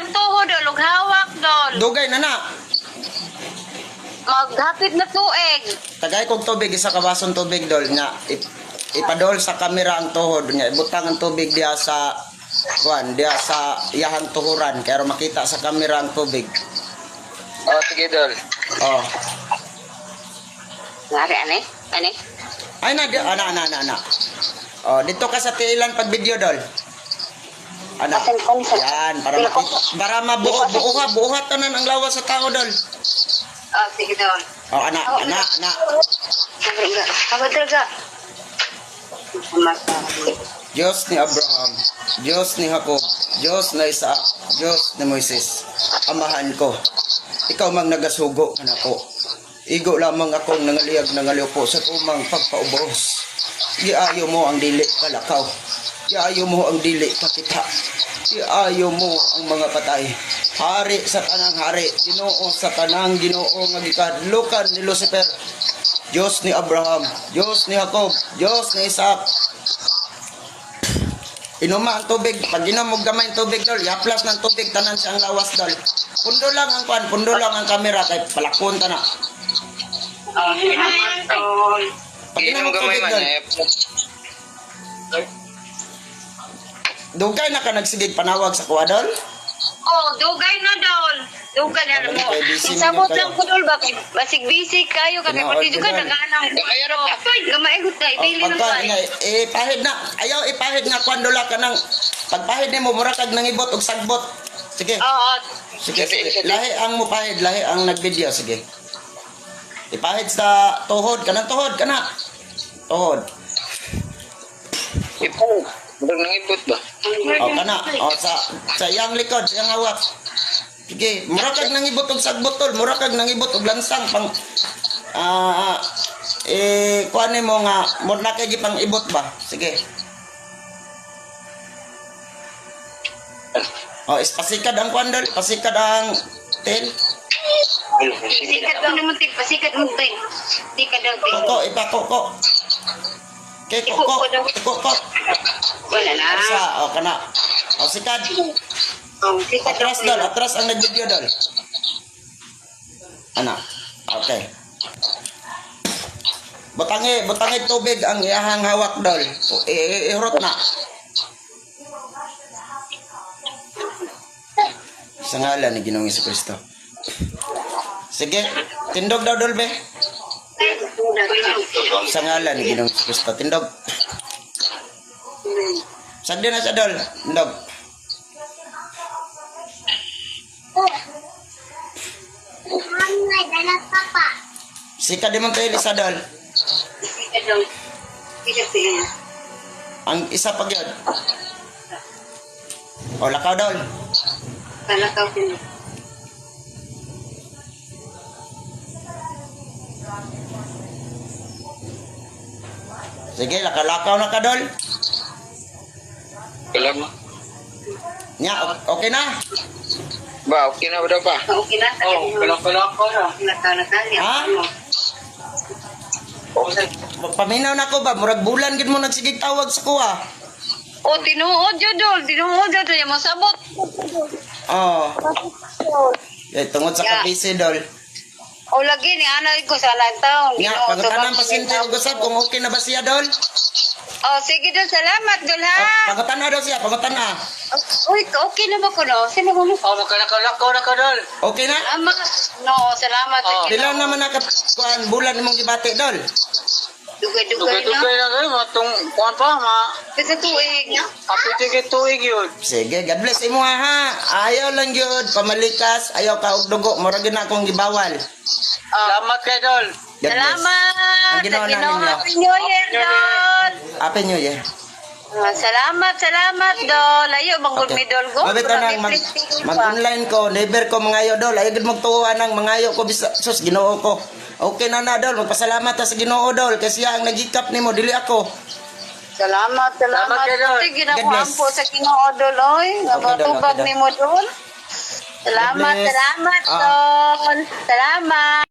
ang tuhod, dol, ug hawak, dol. Dugay na na. Maghapit na tuig. Tagay kong tubig, isa ka basong tubig, dol. Nga, ipadol sa kamera ang tuhod. Nga, ibutang ang tubig diya sa, diya sa iyahang tuhuran. Kaya makita sa kamera ang tubig. Oh, sige, Dol. Oh. Ngari, ane? Ay, ana. Oh, dito ka sa tiilan pag video, dol. Ana. Yan, para buuhat tanan ang lawas sa tao, dol. Oh, sige, dol. Oh, ana. Kabadra. Diyos ni Abraham, Diyos ni Jacob, Diyos na Isaac, Diyos ni Moises, amahan ko. Ikaw mang nagasugo, anak ko. Igo lamang akong nangaliyag po sa tumang pagpaubos. Iayo mo ang dili kalakaw. Iayo mo ang dili kakita. Iayo mo ang mga patay. Hari sa kanang hari, Ginoo sa kanang Ginoo nga gikadlukan ni Lucifer. Diyos ni Abraham, Diyos ni Jacob, Diyos ni Isaac. Inuma ang tubig. Pag inom mo gamay ang tubig, dol, yaplas ng tubig, tanan siyang lawas, dol. Pundo lang ang kamera, kay palakon ta na. Pag inom mo tubig, dol. Dugay na ka nagsigig panawag sa kuwa, dol? Oh, dugay na, dol. Dugay na mo. Isabot lang ko, dol, bakit? Basig-bisig kayo, kami pati juga nag-anang. Gamaigot na, ibili na pa. Ipahid na. Ayaw ipahid nga kwan, dola ka ng pagpahid mo, murakag nangibot og sagbot. Sige. Oo. Sige. Lahi ang mupahid, lahi ang nagvideo, sige. Ipahid sa tuhod, kanang tuhod, kana. Tuhod. Ipahid. Murag nangibot ba? O, kana. O, sa iyang likod, sa iyang hawak. Sige, murakag nangibot og sagbot, tol. Murakag nangibot og lansang pang kuan mo nga mo na kay pang ibot ba? Sige. Oh, pasikad ang kuan dol, pasikad ang tel. Pasikat mo naman, Tin. Pasikat mo, Tin. Di ka daw, Tin. Koko, ipakoko. Okay, koko. Wala na. Asa, o kana. O sikad. Sikat daw, Atras dol, atras ang nag-video dol. Ana. Okay. Butangi tubig ang iyahang hawak dol. Ihurot na. Sa ngalan ni Ginoong Jesucristo. Sige, tindog daw dol be. Sa ngalan ni Ginoong Jesucristo, tindog. Sagdi na sa dol, tindog. Sika di man tayo sa dol. Sikat daw. Sikat siya. Ang isa pag yun. O, lakaw dol. Kalakaw, Tin. Sige, lakaw na ka dol. Alam mo? Nya, okay na? Ba, okay na ba daw ba? Okay na. Oh, kalakaw na. Kalakaw na tayo. Ha? Paminaw na ko ba? Murag bulan gid mo nagsigig tawag sa kuha. O, tinuod yun, Dol. Tinuod yun. Yung masabot. Oh. Tungod sa Yeah. kapise dol. O, lagi ni anay ko sa nagtaon. Nya, pagkatanan pasyente og usab kung okay na ba siya dol? O, sige, Dol. Salamat, Dol, ha? Pagkatana daw siya, pagkatana. Uy, okay na ba ko, no? Sino mo? Oh, makalakaw na ka, Dol. Okay na? No, salamat. Oh. Pila naman kuan bulan imong gibati dol. Dugay-dugay na. Dugay na kayo, matong kuhan pa, Kasi tuig na. kapitigit tuig yun. Sige, God bless imo ha. Ayaw lang gyud pamalikas, ayaw ka og dugo, mura gyud na akong gibawal. Salamat kay Dol. God bless. Salamat. Ang ginawa namin niya. Happy New Year, Dol. Happy New Year. Salamat, Dol. Ayo, manggol mi, Dol. Go. Mabit na mag-online ko, never ko mangayo dol. Ayaw gid magtuwa nang mangayo ko bisa sus Ginoo ko. Okay na dol, magpasalamat ta sa Ginoo dol kasi siya ang nagikap nimo dili ako. Salamat. Salamat kay Dol. Sige na God ko bless. ampo sa Ginoo, Dol. Oy, namatubag Dol. nimo, Dol. Salamat, God bless. Dol. Salamat.